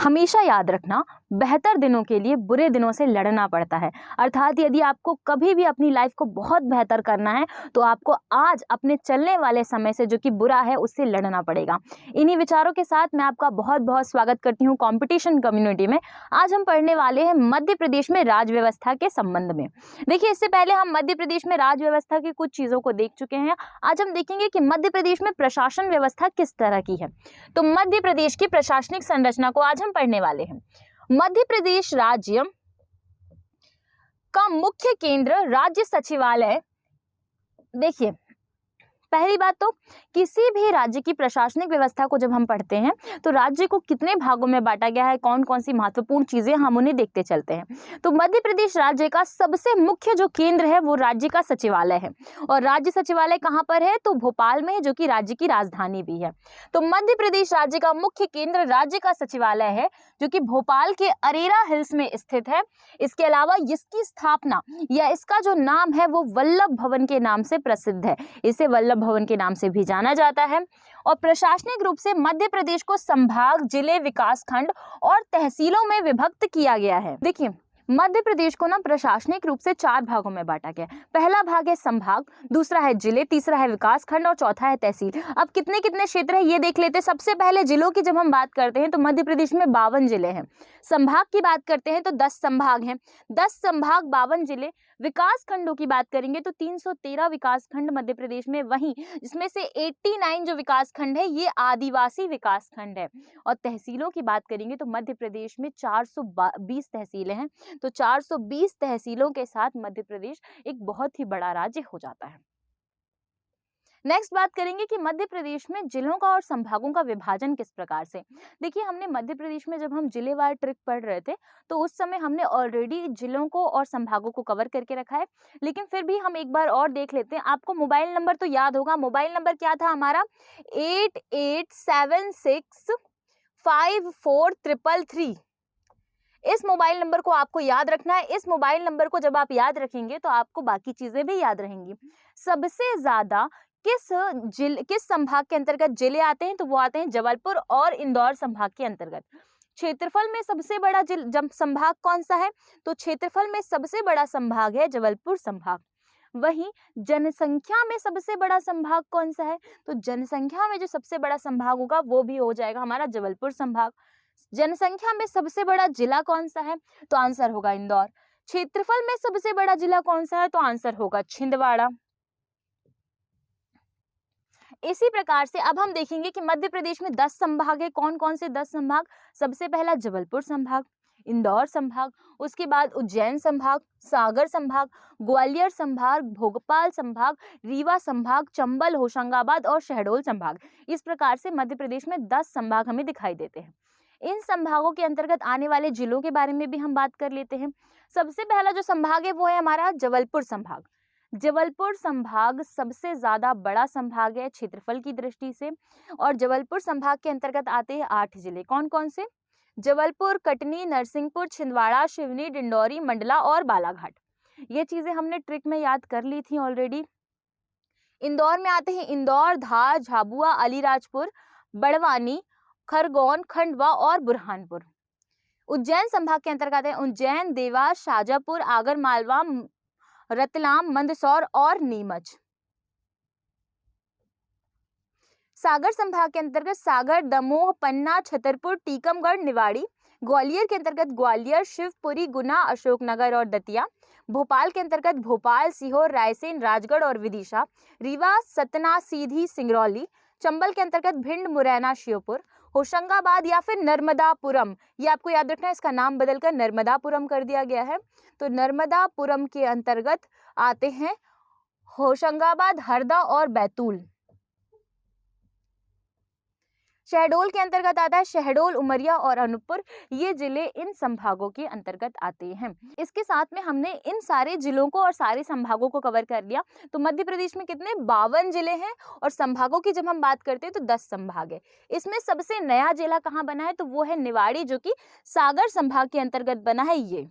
हमेशा याद रखना, बेहतर दिनों के लिए बुरे दिनों से लड़ना पड़ता है। अर्थात यदि आपको कभी भी अपनी लाइफ को बहुत बेहतर करना है तो आपको आज अपने चलने वाले समय से जो कि बुरा है उससे लड़ना पड़ेगा। इन्हीं विचारों के साथ मैं आपका बहुत बहुत स्वागत करती हूँ कंपटीशन कम्युनिटी में। आज हम पढ़ने वाले हैं मध्य प्रदेश में राज व्यवस्था के संबंध में। देखिए, इससे पहले हम मध्य प्रदेश में राज व्यवस्था की कुछ चीज़ों को देख चुके हैं। आज हम देखेंगे कि मध्य प्रदेश में प्रशासन व्यवस्था किस तरह की है। तो मध्य प्रदेश की प्रशासनिक संरचना को आज हम पढ़ने वाले हैं। मध्य प्रदेश राज्य का मुख्य केंद्र राज्य सचिवालय। देखिए, पहली बात तो किसी भी राज्य की प्रशासनिक व्यवस्था को जब हम पढ़ते हैं तो राज्य को कितने भागों में बांटा गया है, कौन कौन सी महत्वपूर्ण चीजें, हम उन्हें देखते चलते हैं। तो मध्य प्रदेश राज्य का सबसे मुख्य जो केंद्र है वो राज्य का सचिवालय है। और राज्य सचिवालय कहाँ पर है? तो भोपाल में है, जो कि राज्य की राजधानी भी है। तो मध्य प्रदेश राज्य का मुख्य केंद्र राज्य का सचिवालय है, जो कि भोपाल के अरेरा हिल्स में स्थित है। इसके अलावा इसकी स्थापना या इसका जो नाम है वो वल्लभ भवन के नाम से प्रसिद्ध है। इसे वल्लभ भवन के नाम से भी जाना जाता है। और प्रशासनिक रूप से मध्य प्रदेश को संभाग, जिले, विकासखंड और तहसीलों में विभक्त किया गया है। देखिए, मध्य प्रदेश को ना प्रशासनिक रूप से 4 भागों में बांटा गया है। पहला भाग है संभाग, दूसरा है जिले, तीसरा है विकासखंड और चौथा है तहसील। अब कितने कितने क्षेत्र है ये देख लेते हैं। सबसे पहले जिलों की जब हम बात करते हैं तो मध्य प्रदेश में 52 जिले हैं। संभाग की बात करते हैं तो 10 संभाग हैं, 10 संभाग 52 जिले। विकास खंडों की बात करेंगे तो 313 विकास खंड मध्य प्रदेश में, वहीं इसमें से 89 जो विकास खंड है ये आदिवासी विकास खंड है। और तहसीलों की बात करेंगे तो मध्य प्रदेश में 420 तहसीलें हैं। तो 420 तहसीलों के साथ मध्य प्रदेश एक बहुत ही बड़ा राज्य हो जाता है। नेक्स्ट बात करेंगे कि मध्य प्रदेश में जिलों का और संभागों का विभाजन किस प्रकार से। देखिए, हमने मध्य प्रदेश में जब हम जिलेवार ट्रिक पढ़ रहे थे तो उस समय हमने ऑलरेडी जिलों को और संभागों को कवर करके रखा है, लेकिन फिर भी हम एक बार और देख लेते हैं। आपको मोबाइल नंबर तो याद होगा। मोबाइल नंबर क्या था हमारा? 8876543333। इस मोबाइल नंबर को आपको याद रखना है। इस मोबाइल नंबर को जब आप याद रखेंगे तो आपको बाकी चीजें भी याद रहेंगी। सबसे ज्यादा किस संभाग के अंतर्गत जिले आते हैं? तो वो आते हैं जबलपुर और इंदौर संभाग के अंतर्गत। क्षेत्रफल में सबसे बड़ा संभाग कौन सा है? तो क्षेत्रफल में सबसे बड़ा संभाग है जबलपुर संभाग। वहीं जनसंख्या में सबसे बड़ा संभाग कौन सा है? तो जनसंख्या में जो सबसे बड़ा संभाग होगा वो भी हो जाएगा हमारा जबलपुर संभाग। जनसंख्या में सबसे बड़ा जिला कौन सा है? तो आंसर होगा इंदौर। क्षेत्रफल में सबसे बड़ा जिला कौन सा है? तो आंसर होगा छिंदवाड़ा। इसी प्रकार से अब हम देखेंगे कि मध्य प्रदेश में 10 संभाग है। कौन कौन से 10 संभाग? सबसे पहला जबलपुर संभाग, इंदौर संभाग, उसके बाद उज्जैन संभाग, सागर संभाग, ग्वालियर संभाग, भोपाल संभाग, रीवा संभाग, चंबल, होशंगाबाद और शहडोल संभाग। इस प्रकार से मध्य प्रदेश में 10 संभाग हमें दिखाई देते हैं। इन संभागों के अंतर्गत आने वाले जिलों के बारे में भी हम बात कर लेते हैं। सबसे पहला जो संभाग है वो है हमारा जबलपुर संभाग। जबलपुर संभाग सबसे ज्यादा बड़ा संभाग है क्षेत्रफल की दृष्टि से। और जबलपुर संभाग के अंतर्गत आते हैं 8 जिले। कौन कौन से? जबलपुर, कटनी, नरसिंहपुर, छिंदवाड़ा, सिवनी, डिंडौरी, मंडला और बालाघाट। ये चीजें हमने ट्रिक में याद कर ली थी ऑलरेडी। इंदौर में आते हैं इंदौर, धार, झाबुआ, अलीराजपुर, बड़वानी, खरगोन, खंडवा और बुरहानपुर। उज्जैन संभाग के अंतर्गत है उज्जैन, देवास, शाजापुर, आगर मालवा, रतलाम, मंदसौर और नीमच। सागर संभाग के अंतर्गत सागर, दमोह, पन्ना, छतरपुर, टीकमगढ़, निवाड़ी। ग्वालियर के अंतर्गत ग्वालियर, शिवपुरी, गुना, अशोकनगर और दतिया। भोपाल के अंतर्गत भोपाल, सीहोर, रायसेन, राजगढ़ और विदिशा। रीवा, सतना, सीधी, सिंगरौली। चंबल के अंतर्गत भिंड, मुरैना, श्योपुर। होशंगाबाद या फिर नर्मदापुरम, ये आपको याद रखना है, इसका नाम बदलकर नर्मदापुरम कर दिया गया है। तो नर्मदापुरम के अंतर्गत आते हैं होशंगाबाद, हरदा और बैतूल। शहडोल के अंतर्गत आता है शहडोल, उमरिया और अनूपपुर। ये जिले इन संभागों के अंतर्गत आते हैं। इसके साथ में हमने इन सारे जिलों को और सारे संभागों को कवर कर लिया। तो मध्य प्रदेश में कितने? 52 जिले हैं। और संभागों की जब हम बात करते हैं तो 10 संभाग है। इसमें सबसे नया जिला कहाँ बना है? तो वो है निवाड़ी, जो कि सागर संभाग के अंतर्गत बना है। ये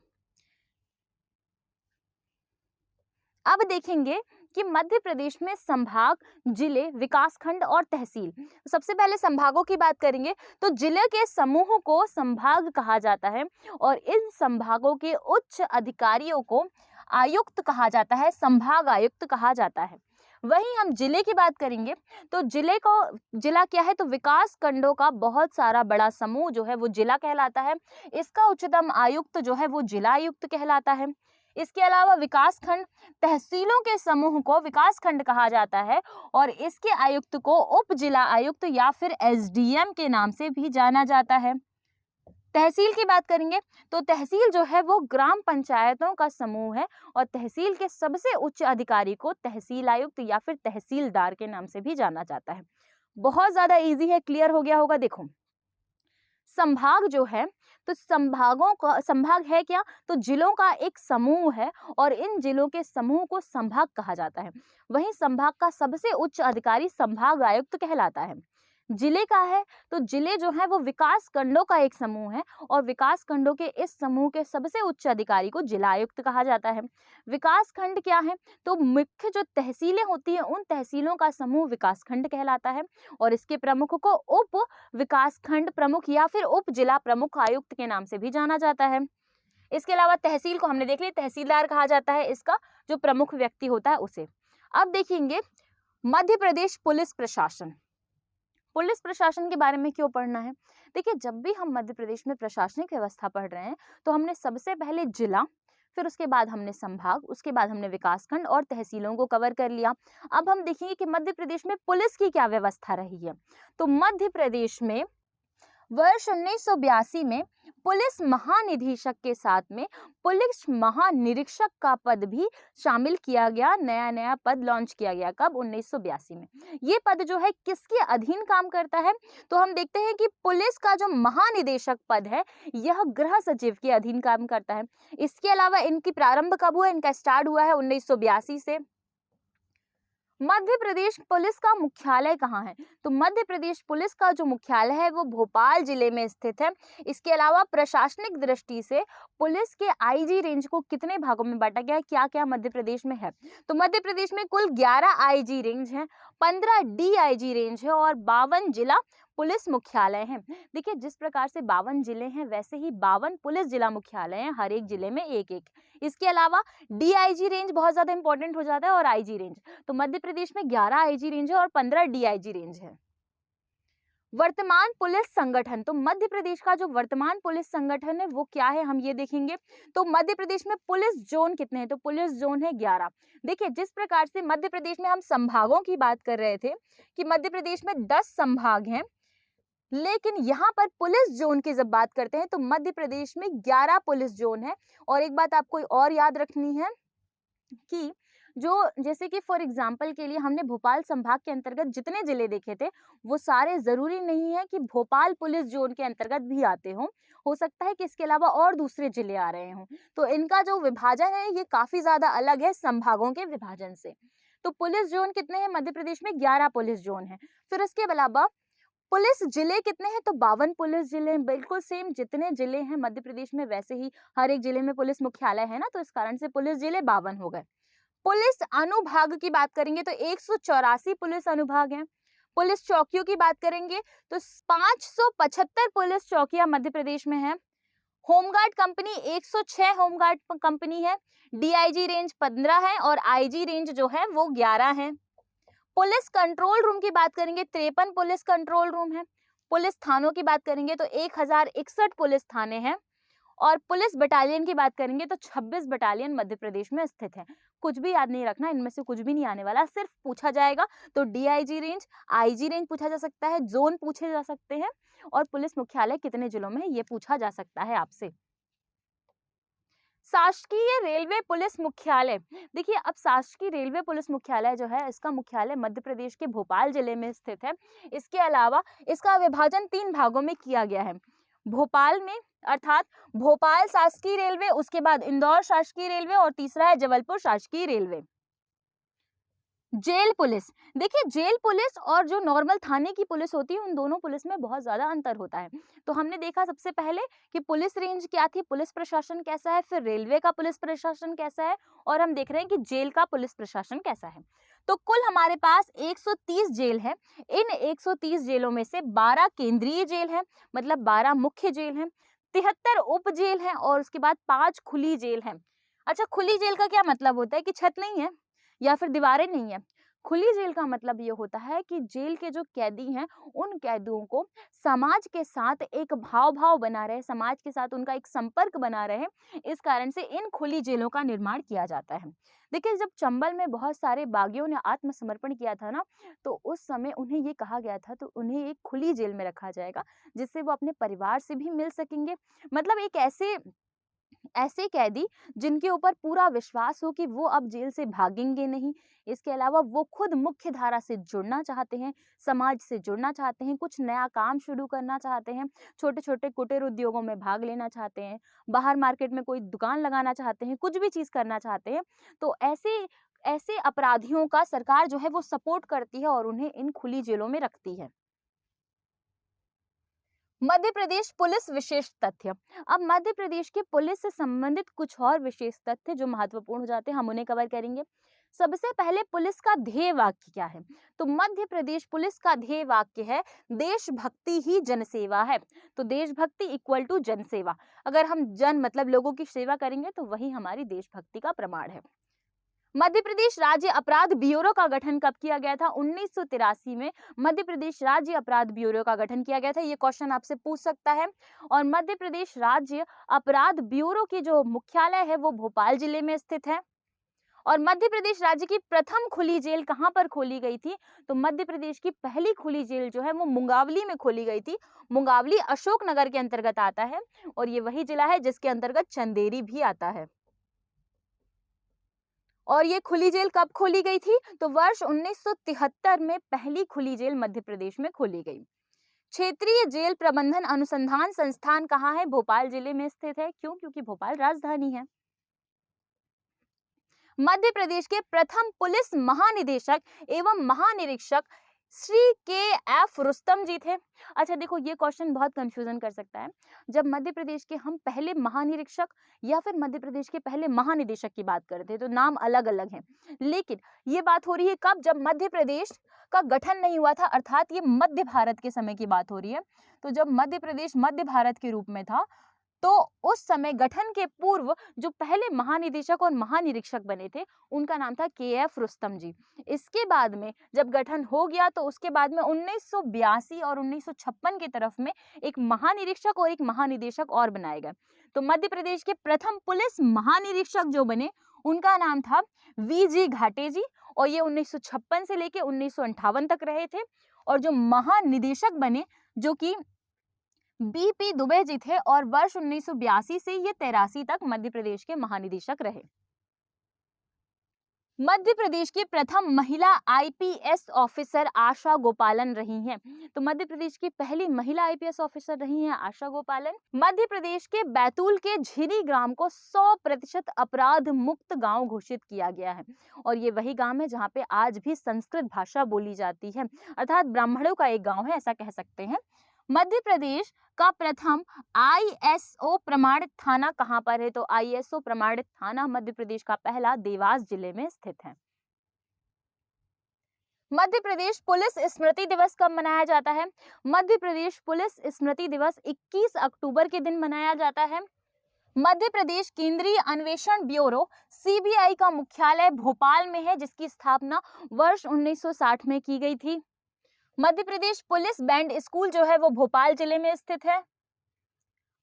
अब देखेंगे कि मध्य प्रदेश में संभाग, जिले, विकासखंड और तहसील। सबसे पहले संभागों की बात करेंगे तो जिले के समूह को संभाग कहा जाता है और इन संभागों के उच्च अधिकारियों को आयुक्त कहा जाता है, संभाग आयुक्त कहा जाता है। वहीं हम जिले की बात करेंगे तो जिला क्या है, तो विकास खंडों का बहुत सारा बड़ा समूह जो है वो जिला कहलाता है। इसका उच्चतम आयुक्त जो है वो जिला आयुक्त कहलाता है। इसके अलावा विकास खंड, तहसीलों के समूह को विकास खंड कहा जाता है और इसके आयुक्त को उप जिला आयुक्त या फिर एसडीएम के नाम से भी जाना जाता है। तहसील की बात करेंगे तो तहसील जो है वो ग्राम पंचायतों का समूह है और तहसील के सबसे उच्च अधिकारी को तहसील आयुक्त या फिर तहसीलदार के नाम से भी जाना जाता है। बहुत ज्यादा इजी है, क्लियर हो गया होगा। देखो, संभाग जो है तो संभागों का संभाग है क्या, तो जिलों का एक समूह है और इन जिलों के समूह को संभाग कहा जाता है। वहीं संभाग का सबसे उच्च अधिकारी संभाग आयुक्त कहलाता है। जिले का है तो जिले जो है वो विकास खंडों का एक समूह है और विकास खंडों के इस समूह के सबसे उच्च अधिकारी को जिला आयुक्त कहा जाता है। विकास खंड क्या है, तो मुख्य जो तहसीलें होती हैं उन तहसीलों का समूह विकास खंड कहलाता है और इसके प्रमुख को उप विकास खंड प्रमुख या फिर उप जिला प्रमुख आयुक्त के नाम से भी जाना जाता है। इसके अलावा तहसील को हमने देख लिया, तहसीलदार कहा जाता है इसका जो प्रमुख व्यक्ति होता है उसे। अब देखेंगे मध्य प्रदेश पुलिस प्रशासन। पुलिस प्रशासन के बारे में क्यों पढ़ना है, देखिए जब भी हम मध्य प्रदेश में प्रशासनिक व्यवस्था पढ़ रहे हैं तो हमने सबसे पहले जिला, फिर उसके बाद हमने संभाग, उसके बाद हमने विकासखंड और तहसीलों को कवर कर लिया। अब हम देखेंगे कि मध्य प्रदेश में पुलिस की क्या व्यवस्था रही है। तो मध्य प्रदेश में वर्ष 1982 में पुलिस महानिदेशक के साथ में पुलिस महानिरीक्षक का पद भी शामिल किया गया। नया पद लॉन्च किया गया, कब, 1982 में। ये पद जो है किसके अधीन काम करता है, तो हम देखते हैं कि पुलिस का जो महानिदेशक पद है यह गृह सचिव के अधीन काम करता है। इसके अलावा इनकी प्रारंभ कब हुआ, इनका स्टार्ट हुआ है 1982 से। मध्य प्रदेश पुलिस का मुख्यालय कहाँ है, तो मध्य प्रदेश पुलिस का जो मुख्यालय है वो भोपाल जिले में स्थित है। इसके अलावा प्रशासनिक दृष्टि से पुलिस के आईजी रेंज को कितने भागों में बांटा गया है, क्या क्या मध्य प्रदेश में है, तो मध्य प्रदेश में कुल 11 आईजी रेंज है, 15 डीआईजी रेंज है और 52 जिला पुलिस मुख्यालय हैं। देखिए जिस प्रकार से 52 जिले हैं वैसे ही 52 पुलिस जिला मुख्यालय हैं, हर एक जिले में एक एक। इसके अलावा डीआईजी रेंज बहुत ज्यादा इंपॉर्टेंट हो जाता है और आईजी रेंज, तो मध्य प्रदेश में 11 आईजी रेंज है और 15 डीआईजी रेंज है। वर्तमान पुलिस संगठन, तो मध्य प्रदेश का जो वर्तमान पुलिस संगठन है वो क्या है, हम ये देखेंगे। तो मध्य प्रदेश में पुलिस जोन कितने हैं, तो पुलिस जोन है 11। देखिए जिस प्रकार से मध्य प्रदेश में हम संभागों की बात कर रहे थे कि मध्य प्रदेश में 10 संभाग हैं, लेकिन यहाँ पर पुलिस जोन की जब बात करते हैं तो मध्य प्रदेश में 11 पुलिस जोन है। और एक बात आपको और याद रखनी है कि जो जैसे कि फॉर एग्जांपल के लिए हमने भोपाल संभाग के अंतर्गत जितने जिले देखे थे वो सारे जरूरी नहीं है कि भोपाल पुलिस जोन के अंतर्गत भी आते हों, हो सकता है कि इसके अलावा और दूसरे जिले आ रहे हों। तो इनका जो विभाजन है ये काफी ज्यादा अलग है संभागों के विभाजन से। तो पुलिस जोन कितने हैं मध्य प्रदेश में, 11 पुलिस जोन है। फिर उसके अलावा पुलिस जिले कितने हैं, तो 52 पुलिस जिले हैं। बिल्कुल सेम जितने जिले हैं मध्य प्रदेश में वैसे ही हर एक जिले में पुलिस मुख्यालय है ना, तो इस कारण से पुलिस जिले 52 हो गए। पुलिस अनुभाग की बात करेंगे तो 184 पुलिस अनुभाग हैं। पुलिस चौकियों की बात करेंगे तो 575 पुलिस चौकियां मध्य प्रदेश में है। होमगार्ड कंपनी 106 होमगार्ड कंपनी है। डीआईजी रेंज 15 है और आईजी रेंज जो है वो 11 है। पुलिस कंट्रोल रूम की बात करेंगे 53 पुलिस कंट्रोल रूम है। पुलिस थानों की बात करेंगे तो 1061 पुलिस थाने हैं और पुलिस बटालियन की बात करेंगे तो 26 बटालियन मध्य प्रदेश में स्थित है। कुछ भी याद नहीं रखना, इनमें से कुछ भी नहीं आने वाला, सिर्फ पूछा जाएगा तो डीआईजी रेंज, आईजी रेंज पूछा जा सकता है, जोन पूछे जा सकते हैं और पुलिस मुख्यालय कितने जिलों में है ये पूछा जा सकता है आपसे। शासकीय रेलवे पुलिस मुख्यालय, देखिए अब शासकीय रेलवे पुलिस मुख्यालय जो है इसका मुख्यालय मध्य प्रदेश के भोपाल जिले में स्थित है। इसके अलावा इसका विभाजन 3 भागों में किया गया है। भोपाल में अर्थात भोपाल शासकीय रेलवे, उसके बाद इंदौर शासकीय रेलवे और तीसरा है जबलपुर शासकीय रेलवे। जेल पुलिस, देखिए जेल पुलिस और जो नॉर्मल थाने की पुलिस होती है उन दोनों पुलिस में बहुत ज़्यादा अंतर होता है। तो हमने देखा सबसे पहले कि पुलिस रेंज क्या थी, पुलिस प्रशासन कैसा है, फिर रेलवे का पुलिस प्रशासन कैसा है, और हम देख रहे हैं कि जेल का पुलिस प्रशासन कैसा है। तो कुल हमारे पास 130 जेल है। इन 130 जेलों में से 12 केंद्रीय जेल है, मतलब 12 मुख्य जेल हैं, 73 उप जेल हैं और उसके बाद 5 खुली जेल हैं। अच्छा, खुली जेल का क्या मतलब होता है कि छत नहीं है या फिर दीवारें नहीं है। खुली जेल का मतलब ये होता है कि जेल के जो कैदी हैं उन कैदियों को समाज के साथ एक भाव बना रहे, समाज के साथ उनका एक संपर्क बना रहे, इस कारण से इन खुली जेलों का निर्माण किया जाता है। देखिए, जब चंबल में बहुत सारे बागियों ने आत्मसमर्पण किया था ना, तो उस समय उन्हें ये कहा गया था तो उन्हें एक खुली जेल में रखा जाएगा, जिससे वो अपने परिवार से भी मिल सकेंगे। मतलब एक ऐसे ऐसे कैदी जिनके ऊपर पूरा विश्वास हो कि वो अब जेल से भागेंगे नहीं। इसके अलावा वो खुद मुख्य धारा से जुड़ना चाहते हैं, समाज से जुड़ना चाहते हैं, कुछ नया काम शुरू करना चाहते हैं, छोटे-छोटे कुटीर उद्योगों में भाग लेना चाहते हैं, बाहर मार्केट में कोई दुकान लगाना चाहते हैं, कुछ भी चीज़ करना चाहते हैं। तो ऐसे ऐसे अपराधियों का सरकार जो है वो सपोर्ट करती है और उन्हें इन खुली जेलों में रखती है। मध्य प्रदेश पुलिस विशेष तथ्य। अब मध्य प्रदेश की पुलिस से संबंधित कुछ और विशेष तथ्य जो महत्वपूर्ण हो जाते हैं, हम उन्हें कवर करेंगे। सबसे पहले पुलिस का ध्येय वाक्य क्या है? तो मध्य प्रदेश पुलिस का ध्येय वाक्य है देशभक्ति ही जनसेवा है। तो देशभक्ति इक्वल टू जनसेवा। अगर हम जन मतलब लोगों की सेवा करेंगे तो वही हमारी देशभक्ति का प्रमाण है। मध्य प्रदेश राज्य अपराध ब्यूरो का गठन कब किया गया था? 1983 में मध्य प्रदेश राज्य अपराध ब्यूरो का गठन किया गया था। ये क्वेश्चन आपसे पूछ सकता है। और मध्य प्रदेश राज्य अपराध ब्यूरो की जो मुख्यालय है वो भोपाल जिले में स्थित है। और मध्य प्रदेश राज्य की प्रथम खुली जेल कहां पर खोली गई थी? तो मध्य प्रदेश की पहली खुली जेल जो है वो मुंगावली में खोली गई थी। मुंगावली अशोकनगर के अंतर्गत आता है और ये वही जिला है जिसके अंतर्गत चंदेरी भी आता है। और ये खुली जेल कब खोली गई थी? तो वर्ष 1973 में पहली खुली जेल मध्य प्रदेश में खोली गई। क्षेत्रीय जेल प्रबंधन अनुसंधान संस्थान कहाँ है? भोपाल जिले में स्थित है। क्यों? क्योंकि भोपाल राजधानी है। मध्य प्रदेश के प्रथम पुलिस महानिदेशक एवं महानिरीक्षक श्री के एफ रुस्तम जी थे। अच्छा देखो, ये क्वेश्चन बहुत कंफ्यूजन कर सकता है। जब मध्य प्रदेश के हम पहले महानिरीक्षक या फिर मध्य प्रदेश के पहले महानिदेशक की बात करते हैं तो नाम अलग अलग हैं, लेकिन ये बात हो रही है कब? जब मध्य प्रदेश का गठन नहीं हुआ था, अर्थात ये मध्य भारत के समय की बात हो रही है। तो जब मध्य प्रदेश मध्य भारत के रूप में था तो उस समय गठन के पूर्व जो पहले महानिदेशक और महानिरीक्षक बने थे उनका नाम था के एफ रुस्तम जी। इसके बाद में जब गठन हो गया तो उसके बाद में 1982 और 1956 की तरफ में एक महानिरीक्षक और एक महानिदेशक और बनाए गए। तो मध्य प्रदेश के प्रथम पुलिस महानिरीक्षक जो बने उनका नाम था वी जी घाटे जी और ये 1956 से लेके 1958 तक रहे थे। और जो महानिदेशक बने जो कि बीपी दुबे जी थे और वर्ष 1982 से ये 83 तक मध्य प्रदेश के महानिदेशक रहे। मध्य प्रदेश की प्रथम महिला आईपीएस ऑफिसर आशा गोपालन रही हैं। तो मध्य प्रदेश की पहली महिला आईपीएस ऑफिसर रही हैं आशा गोपालन। मध्य प्रदेश के बैतूल के झिरी ग्राम को 100% अपराध मुक्त गांव घोषित किया गया है और ये वही गांव है जहां पे आज भी संस्कृत भाषा बोली जाती है, अर्थात ब्राह्मणों का एक गांव है, ऐसा कह सकते हैं। मध्य प्रदेश का प्रथम आईएसओ प्रमाणित थाना कहां पर है? तो आईएसओ प्रमाणित थाना मध्य प्रदेश का पहला देवास जिले में स्थित है। मध्य प्रदेश पुलिस स्मृति दिवस कब मनाया जाता है? मध्य प्रदेश पुलिस स्मृति दिवस 21 अक्टूबर के दिन मनाया जाता है। मध्य प्रदेश केंद्रीय अन्वेषण ब्यूरो सीबीआई का मुख्यालय भोपाल में है जिसकी स्थापना वर्ष 1960 में की गई थी। Madhya Pradesh police band school जो है वो भोपाल जिले में स्थित है।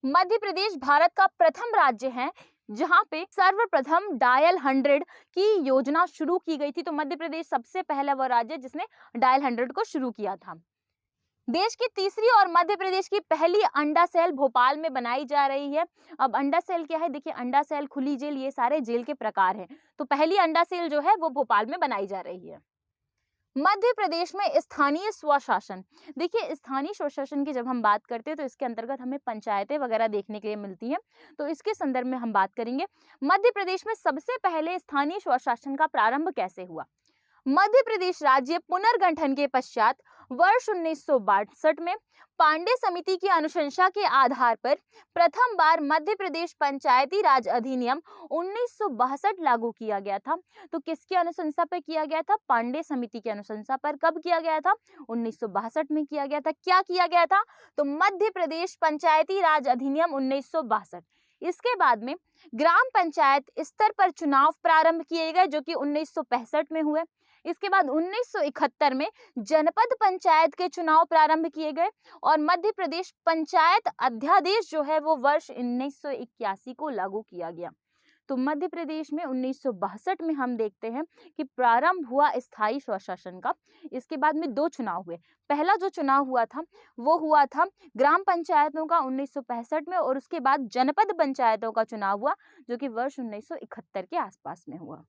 मध्य प्रदेश भारत का प्रथम राज्य है जहां पे सर्वप्रथम डायल 100 की योजना शुरू की गई थी। तो मध्य प्रदेश सबसे पहला वो राज्य जिसने डायल 100 को शुरू किया था। देश की तीसरी और मध्य प्रदेश की पहली अंडा सेल भोपाल में बनाई जा रही है। अब अंडा सेल क्या है? देखिए, अंडा सेल, खुली जेल, ये सारे जेल के प्रकार हैं। तो पहली अंडा सेल जो है वो भोपाल में बनाई जा रही है। मध्य प्रदेश में स्थानीय स्वशासन। देखिए, स्थानीय स्वशासन की जब हम बात करते हैं तो इसके अंतर्गत हमें पंचायतें वगैरह देखने के लिए मिलती हैं, तो इसके संदर्भ में हम बात करेंगे। मध्य प्रदेश में सबसे पहले स्थानीय स्वशासन का प्रारंभ कैसे हुआ? मध्य प्रदेश राज्य पुनर्गठन के पश्चात वर्ष 1962 में पांडे समिति की अनुशंसा के आधार पर प्रथम बार मध्य प्रदेश पंचायती राज अधिनियम 1962 लागू किया गया था। तो किसकी अनुशंसा पर किया गया था? पांडे समिति की अनुशंसा पर। कब किया गया था? 1962 में किया गया था। क्या किया गया था? तो मध्य प्रदेश पंचायती राज अधिनियम 1962। इसके बाद में ग्राम पंचायत स्तर पर चुनाव प्रारंभ किए गए जो कि 1965 में हुए। इसके बाद 1971 में जनपद पंचायत के चुनाव प्रारंभ किए गए और मध्य प्रदेश पंचायत अध्यादेश जो है वो वर्ष 1981 को लागू किया गया। तो मध्य प्रदेश में 1962 में हम देखते हैं कि प्रारंभ हुआ स्थायी स्वशासन का। इसके बाद में 2 चुनाव हुए। पहला जो चुनाव हुआ था वो हुआ था ग्राम पंचायतों का 1965 में और उसके बाद जनपद पंचायतों का चुनाव हुआ जो कि वर्ष 1971 के आसपास में हुआ।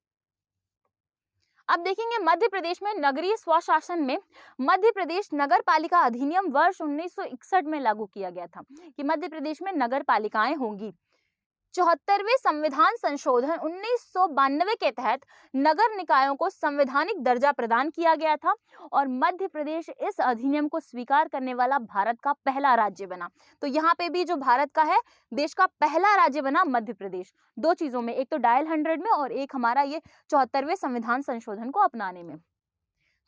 अब देखेंगे मध्य प्रदेश में नगरीय स्वशासन में मध्य प्रदेश नगर पालिका अधिनियम वर्ष 1961 में लागू किया गया था कि मध्य प्रदेश में नगर पालिकाएं होंगी। 74वें संविधान संशोधन 1992 के तहत नगर निकायों को संवैधानिक दर्जा प्रदान किया गया था और मध्य प्रदेश इस अधिनियम को स्वीकार करने वाला भारत का पहला राज्य बना। तो यहाँ पे भी जो भारत का है देश का पहला राज्य बना मध्य प्रदेश। 2 चीजों में, एक तो डायल 100 में और एक हमारा ये 74वें संविधान संशोधन को अपनाने में।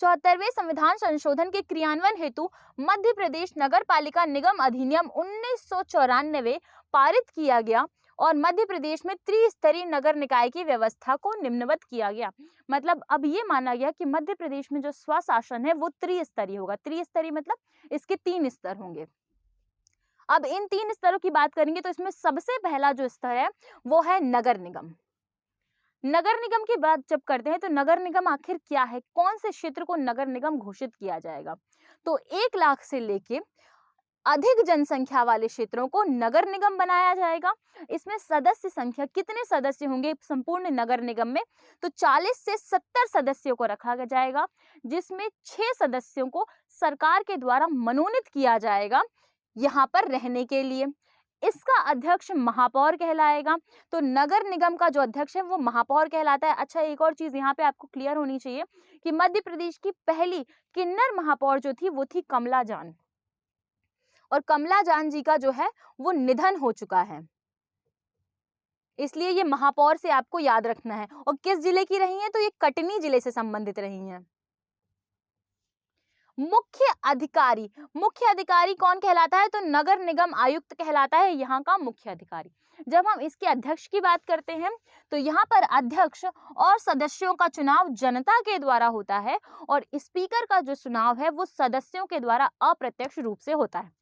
74वें संविधान संशोधन के क्रियान्वयन हेतु मध्य प्रदेश नगर पालिका निगम अधिनियम 1994 पारित किया गया और मध्य प्रदेश में त्रिस्तरीय नगर निकाय की व्यवस्था को निम्नवत किया गया। मतलब अब ये माना गया कि मध्य प्रदेश में जो स्वशासन है वो त्रिस्तरीय होगा। त्रिस्तरीय मतलब इसके 3 स्तर होंगे। अब इन 3 स्तरों की बात करेंगे तो इसमें सबसे पहला जो स्तर है वो है नगर निगम। नगर निगम की बात जब करते हैं तो नगर निगम आखिर क्या है, कौन से क्षेत्र को नगर निगम घोषित किया जाएगा? तो 1 लाख से लेके अधिक जनसंख्या वाले क्षेत्रों को नगर निगम बनाया जाएगा। इसमें सदस्य संख्या, कितने सदस्य होंगे संपूर्ण नगर निगम में? तो 40 से 70 सदस्यों को रखा जाएगा जिसमें 6 सदस्यों को सरकार के द्वारा मनोनीत किया जाएगा यहाँ पर रहने के लिए। इसका अध्यक्ष महापौर कहलाएगा। तो नगर निगम का जो अध्यक्ष है वो महापौर कहलाता है। अच्छा, एक और चीज यहाँ पे आपको क्लियर होनी चाहिए कि मध्य प्रदेश की पहली किन्नर महापौर जो थी वो थी कमला जान, और कमला जान जी का जो है वो निधन हो चुका है, इसलिए ये महापौर से आपको याद रखना है। और किस जिले की रही है? तो ये कटनी जिले से संबंधित रही हैं। मुख्य अधिकारी कौन कहलाता है? तो नगर निगम आयुक्त कहलाता है यहाँ का मुख्य अधिकारी। जब हम इसके अध्यक्ष की बात करते हैं तो यहाँ पर अध्यक्ष और सदस्यों का चुनाव जनता के द्वारा होता है और स्पीकर का जो चुनाव है वो सदस्यों के द्वारा अप्रत्यक्ष रूप से होता है।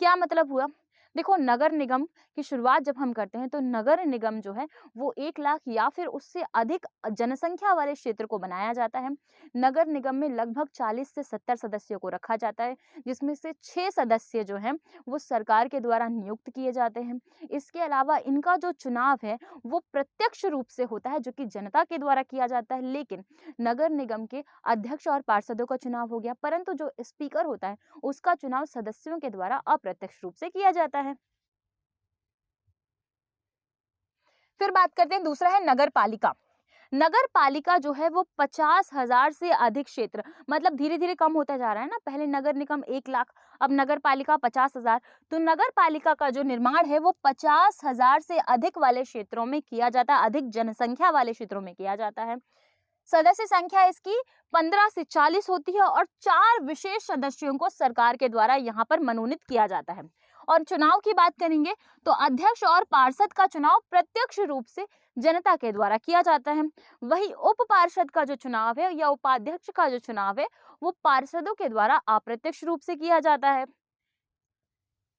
क्या मतलब हुआ? देखो, नगर निगम की शुरुआत जब हम करते हैं तो नगर निगम जो है वो 1 लाख या फिर उससे अधिक जनसंख्या वाले क्षेत्र को बनाया जाता है। नगर निगम में लगभग 40 से 70 सदस्यों को रखा जाता है जिसमें से 6 सदस्य जो हैं वो सरकार के द्वारा नियुक्त किए जाते हैं। इसके अलावा इनका जो चुनाव है वो प्रत्यक्ष रूप से होता है जो कि जनता के द्वारा किया जाता है। लेकिन नगर निगम के अध्यक्ष और पार्षदों का चुनाव हो गया, परंतु जो स्पीकर होता है उसका चुनाव सदस्यों के द्वारा अप्रत्यक्ष रूप से किया जाता है। फिर बात करते हैं, दूसरा है नगर पालिका। नगर पालिका जो है वो 50,000 से अधिक क्षेत्र, मतलब धीरे धीरे कम होता जा रहा है ना, पहले नगर निगम 1 लाख, अब नगर पालिका 50,000। तो नगर पालिका का जो निर्माण है वो 50,000 से अधिक वाले क्षेत्रों में किया जाता है, अधिक जनसंख्या वाले क्षेत्रों में किया जाता है। सदस्य संख्या इसकी 15 से 40 होती है और 4 विशेष सदस्यों को सरकार के द्वारा यहाँ पर मनोनीत किया जाता है। और चुनाव की बात करेंगे तो अध्यक्ष और पार्षद का चुनाव प्रत्यक्ष रूप से जनता के द्वारा किया जाता है। वही उप पार्षद का जो चुनाव है या उपाध्यक्ष का जो चुनाव है वो पार्षदों के द्वारा अप्रत्यक्ष रूप से किया जाता है।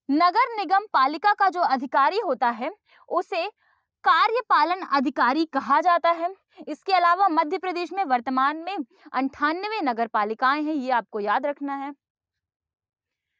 नगर निगम पालिका का जो अधिकारी होता है उसे कार्यपालन अधिकारी कहा जाता है। इसके अलावा मध्य प्रदेश में वर्तमान में 98 नगर पालिकाएं हैं, ये आपको याद रखना है।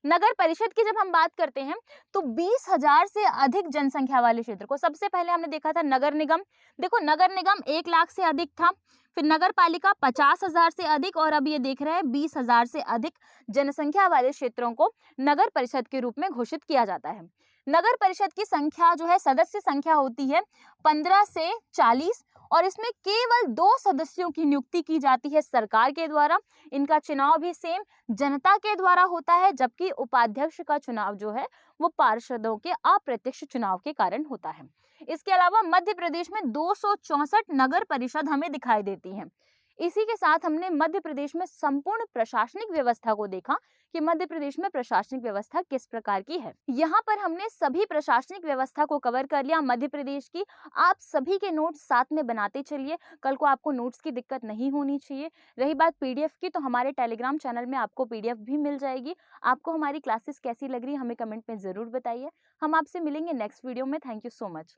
नगर परिषद की जब हम बात करते हैं तो 20,000 से अधिक जनसंख्या वाले क्षेत्र को, सबसे पहले हमने देखा था नगर निगम। देखो, नगर निगम 1 लाख से अधिक था, फिर नगर पालिका 50,000 से अधिक, और अब ये देख रहे हैं 20,000 से अधिक जनसंख्या वाले क्षेत्रों को नगर परिषद के रूप में घोषित किया जाता है। नगर परिषद की संख्या जो है, सदस्य संख्या होती है 15 से 40 और इसमें केवल 2 सदस्यों की नियुक्ति की जाती है सरकार के द्वारा। इनका चुनाव भी सेम जनता के द्वारा होता है, जबकि उपाध्यक्ष का चुनाव जो है वो पार्षदों के अप्रत्यक्ष चुनाव के कारण होता है। इसके अलावा मध्य प्रदेश में 264 नगर परिषद हमें दिखाई देती हैं। इसी के साथ हमने मध्य प्रदेश में संपूर्ण प्रशासनिक व्यवस्था को देखा कि मध्य प्रदेश में प्रशासनिक व्यवस्था किस प्रकार की है। यहाँ पर हमने सभी प्रशासनिक व्यवस्था को कवर कर लिया मध्य प्रदेश की। आप सभी के नोट्स साथ में बनाते चलिए, कल को आपको नोट्स की दिक्कत नहीं होनी चाहिए। रही बात पीडीएफ की, तो हमारे टेलीग्राम चैनल में आपको पीडीएफ भी मिल जाएगी। आपको हमारी क्लासेस कैसी लग रही है हमें कमेंट में जरूर बताइए। हम आपसे मिलेंगे नेक्स्ट वीडियो में। Thank you so much.